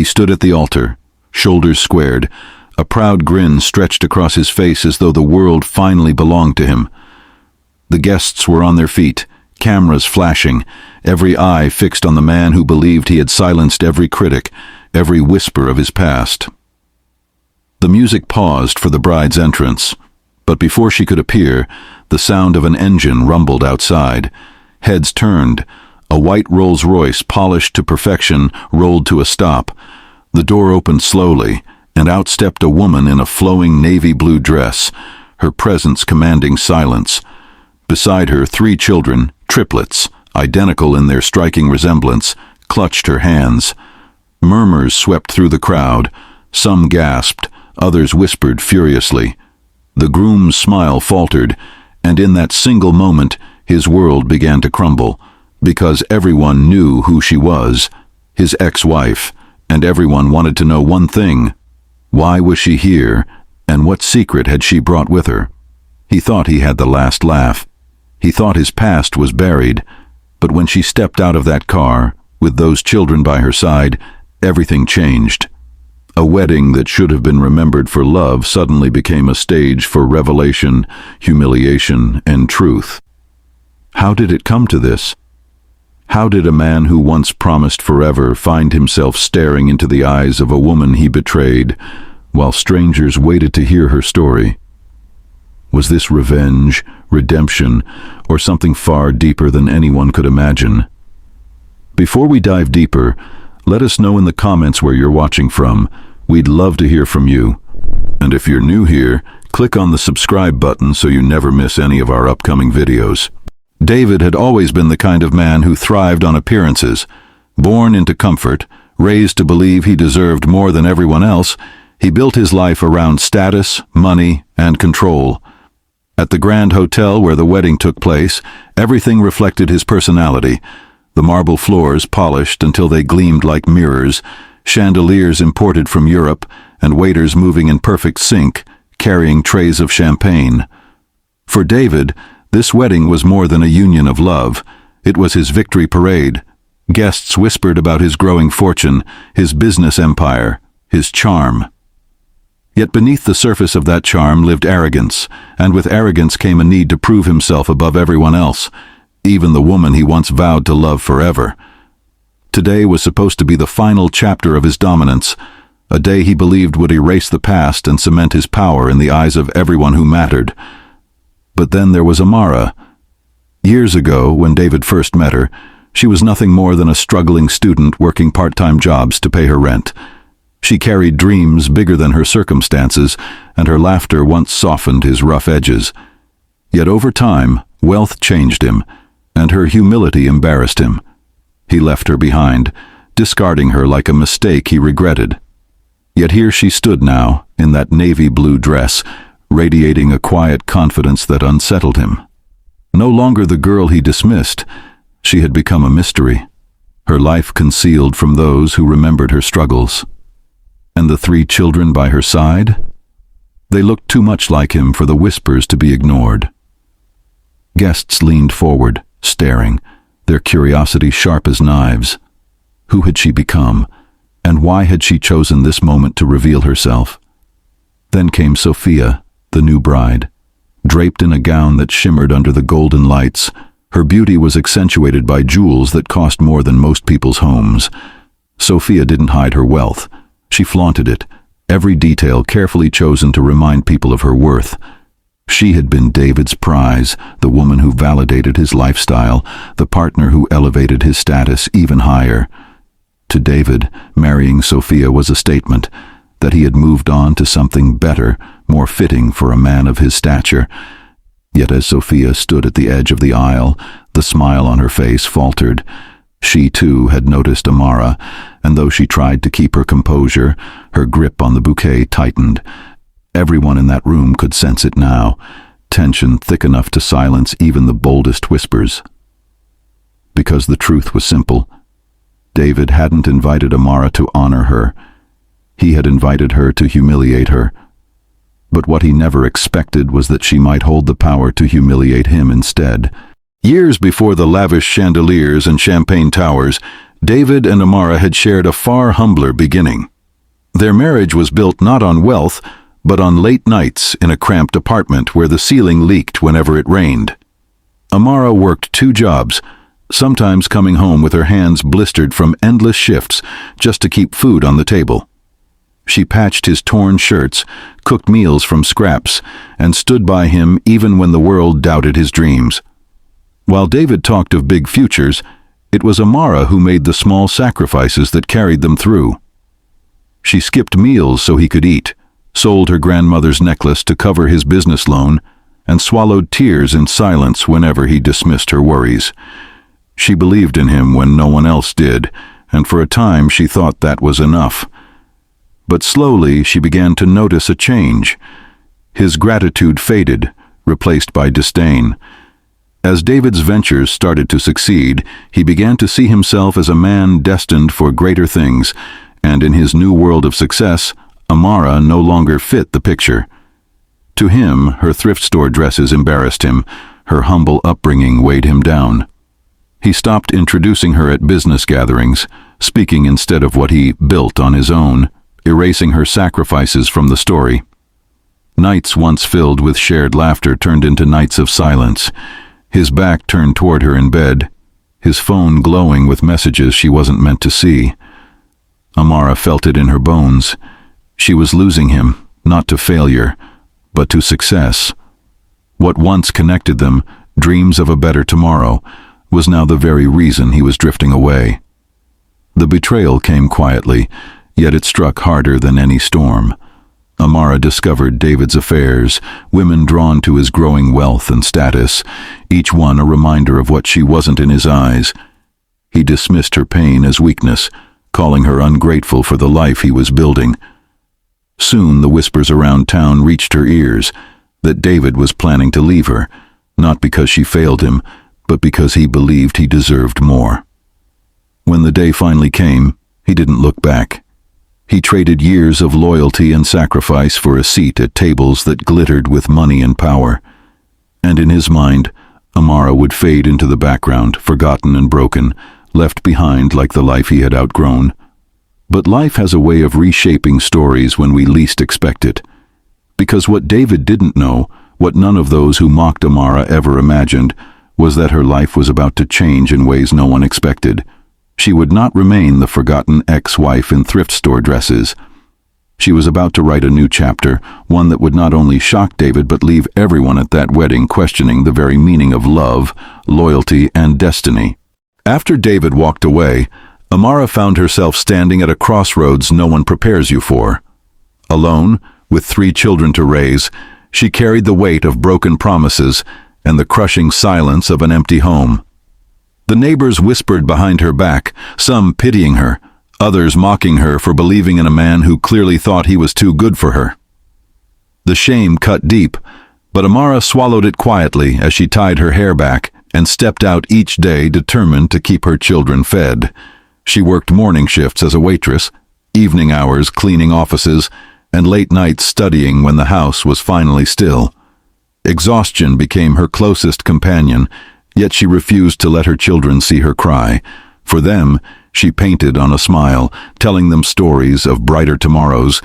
He stood at the altar, shoulders squared, a proud grin stretched across his face as though the world finally belonged to him. The guests were on their feet, cameras flashing, every eye fixed on the man who believed he had silenced every critic, every whisper of his past. The music paused for the bride's entrance, but before she could appear, the sound of an engine rumbled outside. Heads turned. A white Rolls-Royce, polished to perfection, rolled to a stop. The door opened slowly, and out stepped a woman in a flowing navy blue dress, her presence commanding silence. Beside her, 3 children, triplets, identical in their striking resemblance, clutched her hands. Murmurs swept through the crowd. Some gasped, others whispered furiously. The groom's smile faltered, and in that single moment, his world began to crumble, because everyone knew who she was, his ex-wife, and everyone wanted to know one thing: why was she here, and what secret had she brought with her? He thought he had the last laugh. He thought his past was buried, but when she stepped out of that car, with those children by her side, everything changed. A wedding that should have been remembered for love suddenly became a stage for revelation, humiliation, and truth. How did it come to this? How did a man who once promised forever find himself staring into the eyes of a woman he betrayed, while strangers waited to hear her story? Was this revenge, redemption, or something far deeper than anyone could imagine? Before we dive deeper, let us know in the comments where you're watching from. We'd love to hear from you. And if you're new here, click on the subscribe button so you never miss any of our upcoming videos. David had always been the kind of man who thrived on appearances. Born into comfort, raised to believe he deserved more than everyone else, he built his life around status, money, and control. At the grand hotel where the wedding took place, everything reflected his personality. The marble floors polished until they gleamed like mirrors, chandeliers imported from Europe, and waiters moving in perfect sync, carrying trays of champagne. For David, this wedding was more than a union of love. It was his victory parade. Guests whispered about his growing fortune, his business empire, his charm. Yet beneath the surface of that charm lived arrogance, and with arrogance came a need to prove himself above everyone else, even the woman he once vowed to love forever. Today was supposed to be the final chapter of his dominance, a day he believed would erase the past and cement his power in the eyes of everyone who mattered. But then there was Amara. Years ago, when David first met her, she was nothing more than a struggling student working part-time jobs to pay her rent. She carried dreams bigger than her circumstances, and her laughter once softened his rough edges. Yet over time, wealth changed him, and her humility embarrassed him. He left her behind, discarding her like a mistake he regretted. Yet here she stood now, in that navy blue dress, radiating a quiet confidence that unsettled him. No longer the girl he dismissed, she had become a mystery, her life concealed from those who remembered her struggles. And the 3 children by her side? They looked too much like him for the whispers to be ignored. Guests leaned forward, staring, their curiosity sharp as knives. Who had she become, and why had she chosen this moment to reveal herself? Then came Sophia, the new bride. Draped in a gown that shimmered under the golden lights, her beauty was accentuated by jewels that cost more than most people's homes. Sophia didn't hide her wealth. She flaunted it, every detail carefully chosen to remind people of her worth. She had been David's prize, the woman who validated his lifestyle, the partner who elevated his status even higher. To David, marrying Sophia was a statement that he had moved on to something better, more fitting for a man of his stature. Yet as Sophia stood at the edge of the aisle, the smile on her face faltered. She too had noticed Amara, and though she tried to keep her composure, her grip on the bouquet tightened. Everyone in that room could sense it now, tension thick enough to silence even the boldest whispers. Because the truth was simple. David hadn't invited Amara to honor her. He had invited her to humiliate her. But what he never expected was that she might hold the power to humiliate him instead. Years before the lavish chandeliers and champagne towers, David and Amara had shared a far humbler beginning. Their marriage was built not on wealth, but on late nights in a cramped apartment where the ceiling leaked whenever it rained. Amara worked 2 jobs, sometimes coming home with her hands blistered from endless shifts just to keep food on the table. She patched his torn shirts, cooked meals from scraps, and stood by him even when the world doubted his dreams. While David talked of big futures, it was Amara who made the small sacrifices that carried them through. She skipped meals so he could eat, sold her grandmother's necklace to cover his business loan, and swallowed tears in silence whenever he dismissed her worries. She believed in him when no one else did, and for a time she thought that was enough. But slowly she began to notice a change. His gratitude faded, replaced by disdain. As David's ventures started to succeed, he began to see himself as a man destined for greater things, and in his new world of success, Amara no longer fit the picture. To him, her thrift store dresses embarrassed him, her humble upbringing weighed him down. He stopped introducing her at business gatherings, speaking instead of what he built on his own, erasing her sacrifices from the story. Nights once filled with shared laughter turned into nights of silence. His back turned toward her in bed, his phone glowing with messages she wasn't meant to see. Amara felt it in her bones. She was losing him, not to failure, but to success. What once connected them, dreams of a better tomorrow, was now the very reason he was drifting away. The betrayal came quietly, yet it struck harder than any storm. Amara discovered David's affairs, women drawn to his growing wealth and status, each one a reminder of what she wasn't in his eyes. He dismissed her pain as weakness, calling her ungrateful for the life he was building. Soon the whispers around town reached her ears that David was planning to leave her, not because she failed him, but because he believed he deserved more. When the day finally came, he didn't look back. He traded years of loyalty and sacrifice for a seat at tables that glittered with money and power. And in his mind, Amara would fade into the background, forgotten and broken, left behind like the life he had outgrown. But life has a way of reshaping stories when we least expect it. Because what David didn't know, what none of those who mocked Amara ever imagined, was that her life was about to change in ways no one expected. She would not remain the forgotten ex-wife in thrift store dresses. She was about to write a new chapter, one that would not only shock David but leave everyone at that wedding questioning the very meaning of love, loyalty, and destiny. After David walked away, Amara found herself standing at a crossroads no one prepares you for. Alone, with 3 children to raise, she carried the weight of broken promises and the crushing silence of an empty home. The neighbors whispered behind her back, some pitying her, others mocking her for believing in a man who clearly thought he was too good for her. The shame cut deep, but Amara swallowed it quietly as she tied her hair back and stepped out each day determined to keep her children fed. She worked morning shifts as a waitress, evening hours cleaning offices, and late nights studying when the house was finally still. Exhaustion became her closest companion, yet she refused to let her children see her cry. For them, she painted on a smile, telling them stories of brighter tomorrows,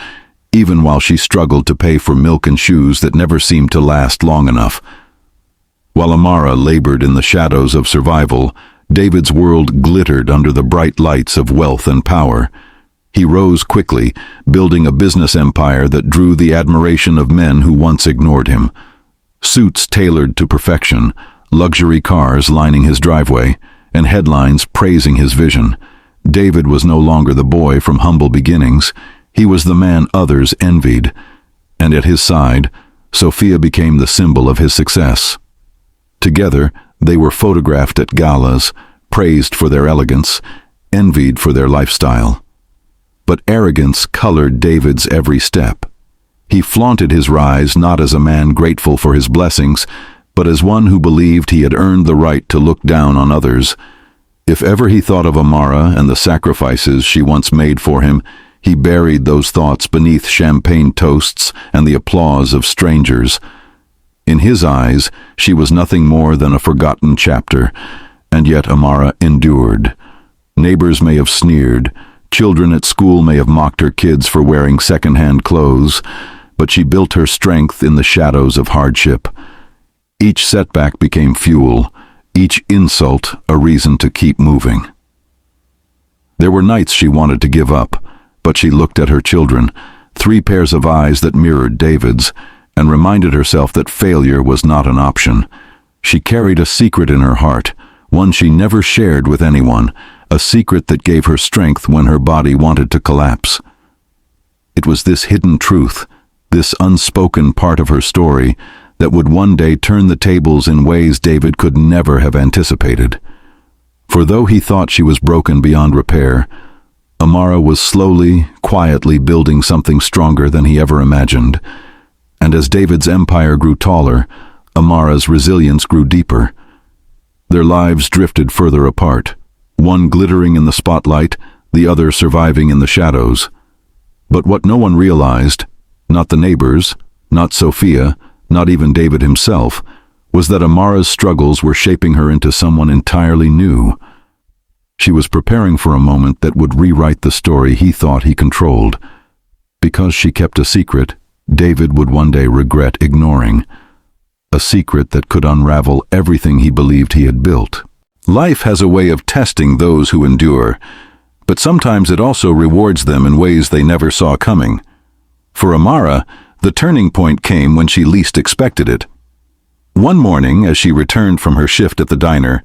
even while she struggled to pay for milk and shoes that never seemed to last long enough. While Amara labored in the shadows of survival, David's world glittered under the bright lights of wealth and power. He rose quickly, building a business empire that drew the admiration of men who once ignored him. Suits tailored to perfection, luxury cars lining his driveway, and headlines praising his vision. David was no longer the boy from humble beginnings. He was the man others envied. And at his side, Sophia became the symbol of his success. Together, they were photographed at galas, praised for their elegance, envied for their lifestyle. But arrogance colored David's every step. He flaunted his rise not as a man grateful for his blessings, but as one who believed he had earned the right to look down on others. If ever he thought of Amara and the sacrifices she once made for him, he buried those thoughts beneath champagne toasts and the applause of strangers. In his eyes, she was nothing more than a forgotten chapter, and yet Amara endured. Neighbors may have sneered, children at school may have mocked her kids for wearing second-hand clothes, but she built her strength in the shadows of hardship. Each setback became fuel, each insult a reason to keep moving. There were nights she wanted to give up, but she looked at her children, 3 pairs of eyes that mirrored David's, and reminded herself that failure was not an option. She carried a secret in her heart, one she never shared with anyone, a secret that gave her strength when her body wanted to collapse. It was this hidden truth, this unspoken part of her story, that would one day turn the tables in ways David could never have anticipated. For though he thought she was broken beyond repair, Amara was slowly, quietly building something stronger than he ever imagined. And as David's empire grew taller, Amara's resilience grew deeper. Their lives drifted further apart, one glittering in the spotlight, the other surviving in the shadows. But what no one realized, not the neighbors, not Sophia, not even David himself, was that Amara's struggles were shaping her into someone entirely new. She was preparing for a moment that would rewrite the story he thought he controlled. Because she kept a secret, David would one day regret ignoring. A secret that could unravel everything he believed he had built. Life has a way of testing those who endure, but sometimes it also rewards them in ways they never saw coming. For Amara, the turning point came when she least expected it. One morning, as she returned from her shift at the diner,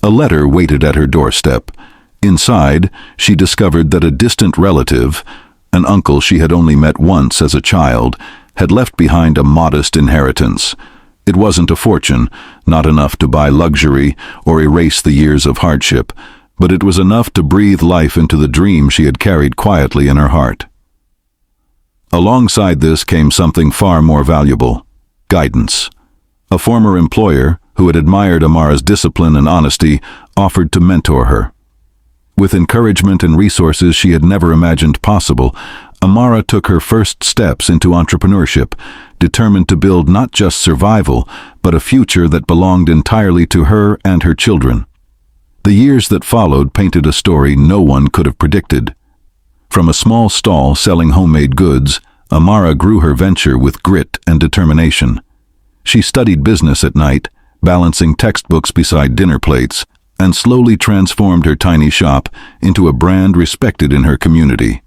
a letter waited at her doorstep. Inside, she discovered that a distant relative, an uncle she had only met once as a child, had left behind a modest inheritance. It wasn't a fortune, not enough to buy luxury or erase the years of hardship, but it was enough to breathe life into the dream she had carried quietly in her heart. Alongside this came something far more valuable: guidance. A former employer, who had admired Amara's discipline and honesty, offered to mentor her. With encouragement and resources she had never imagined possible, Amara took her first steps into entrepreneurship, determined to build not just survival, but a future that belonged entirely to her and her children. The years that followed painted a story no one could have predicted. From a small stall selling homemade goods, Amara grew her venture with grit and determination. She studied business at night, balancing textbooks beside dinner plates, and slowly transformed her tiny shop into a brand respected in her community.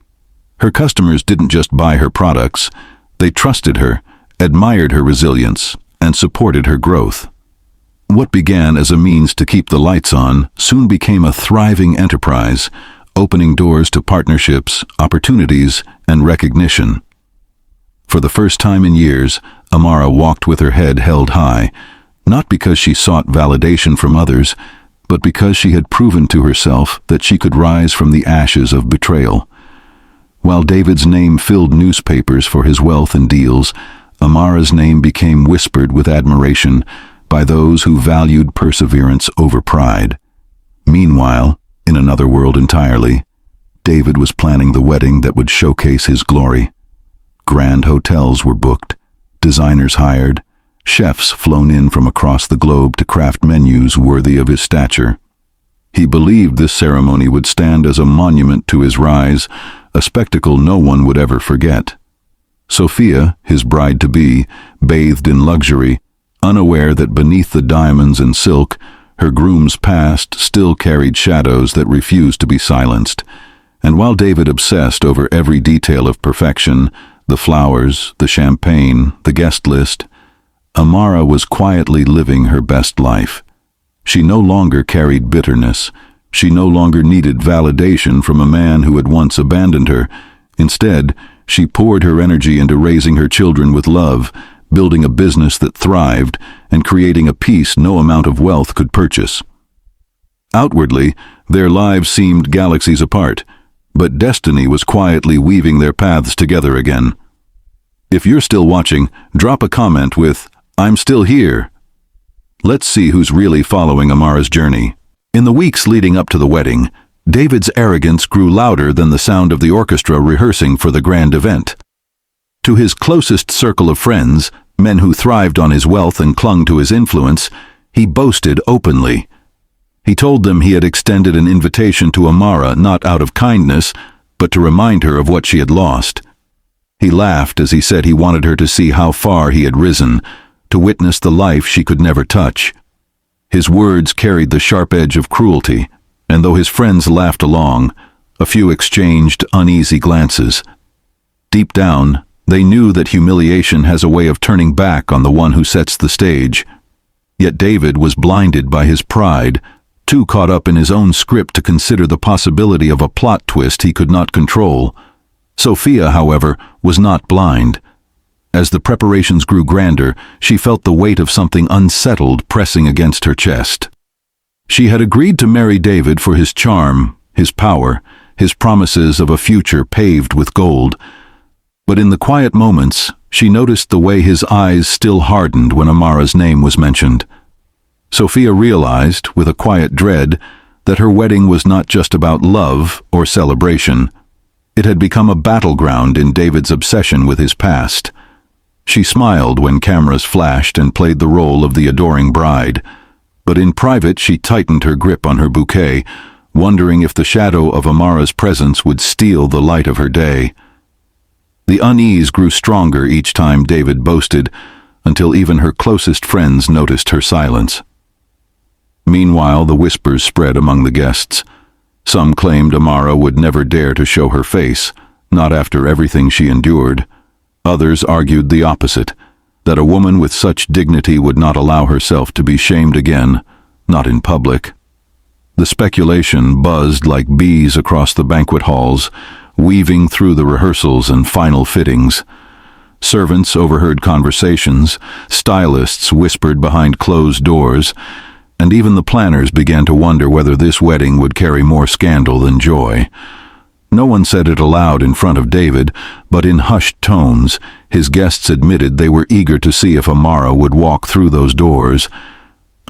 Her customers didn't just buy her products, they trusted her, admired her resilience, and supported her growth. What began as a means to keep the lights on soon became a thriving enterprise, opening doors to partnerships, opportunities, and recognition. For the first time in years, Amara walked with her head held high, not because she sought validation from others, but because she had proven to herself that she could rise from the ashes of betrayal. While David's name filled newspapers for his wealth and deals, Amara's name became whispered with admiration by those who valued perseverance over pride. Meanwhile, in another world entirely, David was planning the wedding that would showcase his glory. Grand hotels were booked, designers hired, chefs flown in from across the globe to craft menus worthy of his stature. He believed this ceremony would stand as a monument to his rise, a spectacle no one would ever forget. Sophia, his bride-to-be, bathed in luxury, unaware that beneath the diamonds and silk, her groom's past still carried shadows that refused to be silenced. And while David obsessed over every detail of perfection, the flowers, the champagne, the guest list, Amara was quietly living her best life. She no longer carried bitterness. She no longer needed validation from a man who had once abandoned her. Instead, she poured her energy into raising her children with love, building a business that thrived, and creating a peace no amount of wealth could purchase. Outwardly, their lives seemed galaxies apart, but destiny was quietly weaving their paths together again. If you're still watching, drop a comment with, "I'm still here." Let's see who's really following Amara's journey. In the weeks leading up to the wedding, David's arrogance grew louder than the sound of the orchestra rehearsing for the grand event. To his closest circle of friends, men who thrived on his wealth and clung to his influence, he boasted openly. He told them he had extended an invitation to Amara not out of kindness, but to remind her of what she had lost. He laughed as he said he wanted her to see how far he had risen, to witness the life she could never touch. His words carried the sharp edge of cruelty, and though his friends laughed along, a few exchanged uneasy glances. Deep down, they knew that humiliation has a way of turning back on the one who sets the stage. Yet David was blinded by his pride, too caught up in his own script to consider the possibility of a plot twist he could not control. Sophia, however, was not blind. As the preparations grew grander, she felt the weight of something unsettled pressing against her chest. She had agreed to marry David for his charm, his power, his promises of a future paved with gold. But in the quiet moments, she noticed the way his eyes still hardened when Amara's name was mentioned. Sophia realized, with a quiet dread, that her wedding was not just about love or celebration. It had become a battleground in David's obsession with his past. She smiled when cameras flashed and played the role of the adoring bride, but in private she tightened her grip on her bouquet, wondering if the shadow of Amara's presence would steal the light of her day. The unease grew stronger each time David boasted, until even her closest friends noticed her silence. Meanwhile, the whispers spread among the guests. Some claimed Amara would never dare to show her face, not after everything she endured. Others argued the opposite, that a woman with such dignity would not allow herself to be shamed again, not in public. The speculation buzzed like bees across the banquet halls, weaving through the rehearsals and final fittings. Servants overheard conversations, stylists whispered behind closed doors, and even the planners began to wonder whether this wedding would carry more scandal than joy. No one said it aloud in front of David, but in hushed tones, his guests admitted they were eager to see if Amara would walk through those doors.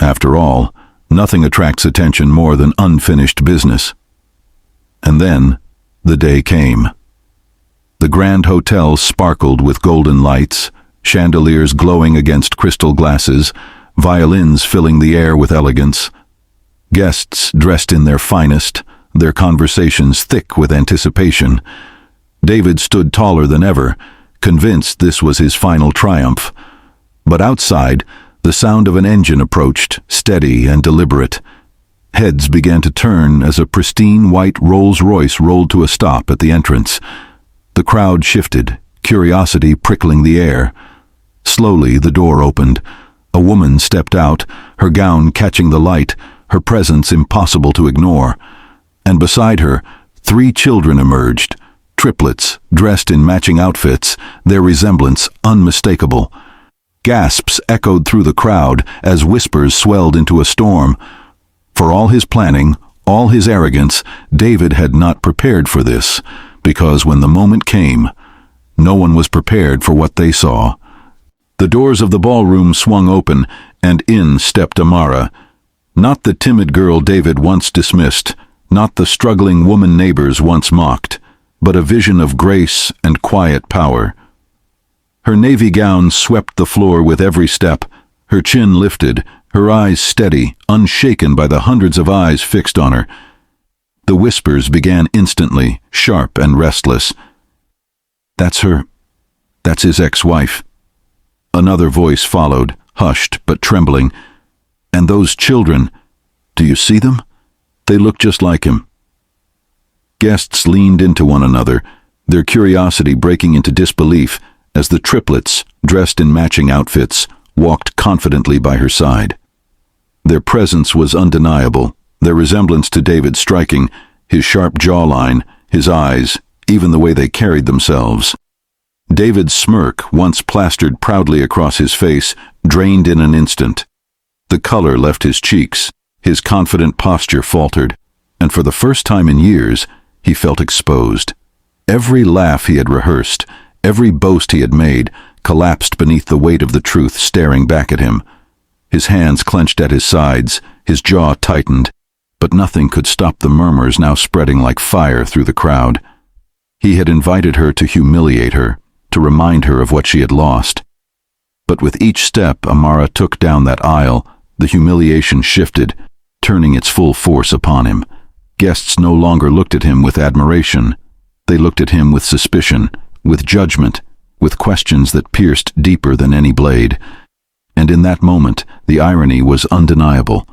After all, nothing attracts attention more than unfinished business. And then, the day came. The grand hotel sparkled with golden lights, chandeliers glowing against crystal glasses, violins filling the air with elegance. Guests dressed in their finest, their conversations thick with anticipation. David stood taller than ever, convinced this was his final triumph. But outside, the sound of an engine approached, steady and deliberate. Heads began to turn as a pristine white Rolls-Royce rolled to a stop at the entrance. The crowd shifted, curiosity prickling the air. Slowly, the door opened. A woman stepped out, her gown catching the light, her presence impossible to ignore. And beside her, 3 children emerged, triplets, dressed in matching outfits, their resemblance unmistakable. Gasps echoed through the crowd as whispers swelled into a storm. For all his planning, all his arrogance, David had not prepared for this, because when the moment came, no one was prepared for what they saw. The doors of the ballroom swung open, and in stepped Amara. Not the timid girl David once dismissed, not the struggling woman neighbors once mocked, but a vision of grace and quiet power. Her navy gown swept the floor with every step, her chin lifted, her eyes steady, unshaken by the hundreds of eyes fixed on her. The whispers began instantly, sharp and restless. "That's her. That's his ex-wife." Another voice followed, hushed but trembling. "And those children, do you see them? They look just like him." Guests leaned into one another, their curiosity breaking into disbelief as the triplets, dressed in matching outfits, walked confidently by her side. Their presence was undeniable, their resemblance to David striking, his sharp jawline, his eyes, even the way they carried themselves. David's smirk, once plastered proudly across his face, drained in an instant. The color left his cheeks, his confident posture faltered, and for the first time in years, he felt exposed. Every laugh he had rehearsed, every boast he had made, collapsed beneath the weight of the truth staring back at him. His hands clenched at his sides, his jaw tightened, but nothing could stop the murmurs now spreading like fire through the crowd. He had invited her to humiliate her, to remind her of what she had lost. But with each step Amara took down that aisle, the humiliation shifted, turning its full force upon him. Guests no longer looked at him with admiration. They looked at him with suspicion, with judgment, with questions that pierced deeper than any blade. And in that moment, the irony was undeniable.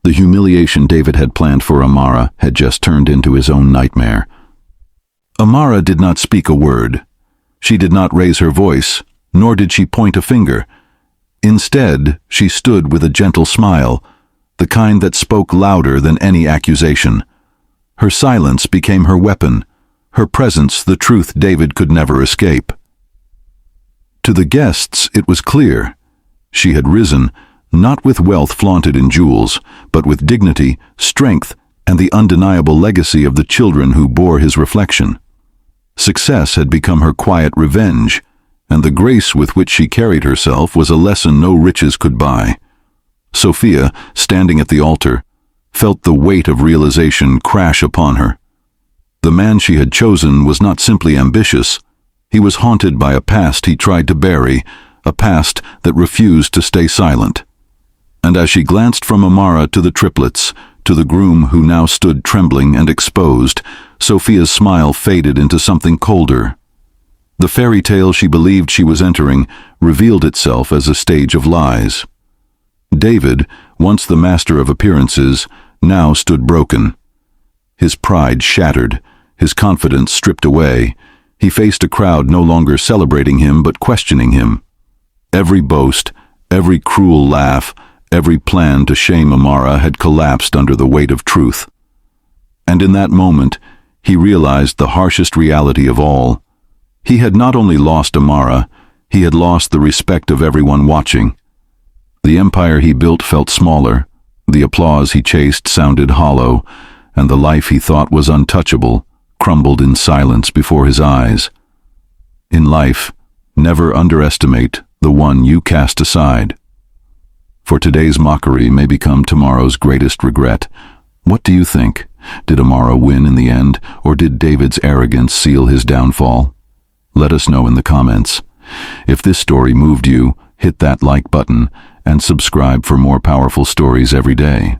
The humiliation David had planned for Amara had just turned into his own nightmare. Amara did not speak a word. She did not raise her voice, nor did she point a finger. Instead, she stood with a gentle smile, the kind that spoke louder than any accusation. Her silence became her weapon, her presence the truth David could never escape. To the guests, it was clear. She had risen, not with wealth flaunted in jewels, but with dignity, strength, and the undeniable legacy of the children who bore his reflection. Success had become her quiet revenge, and the grace with which she carried herself was a lesson no riches could buy. Sophia, standing at the altar, felt the weight of realization crash upon her. The man she had chosen was not simply ambitious. He was haunted by a past he tried to bury, a past that refused to stay silent. And as she glanced from Amara to the triplets, to the groom who now stood trembling and exposed, Sophia's smile faded into something colder. The fairy tale she believed she was entering revealed itself as a stage of lies. David, once the master of appearances, now stood broken. His pride shattered, his confidence stripped away. He faced a crowd no longer celebrating him but questioning him. Every boast, every cruel laugh, every plan to shame Amara had collapsed under the weight of truth. And in that moment, he realized the harshest reality of all. He had not only lost Amara, he had lost the respect of everyone watching. The empire he built felt smaller, the applause he chased sounded hollow, and the life he thought was untouchable crumbled in silence before his eyes. In life, never underestimate the one you cast aside. For today's mockery may become tomorrow's greatest regret. What do you think? Did Amara win in the end, or did David's arrogance seal his downfall? Let us know in the comments. If this story moved you, hit that like button and subscribe for more powerful stories every day.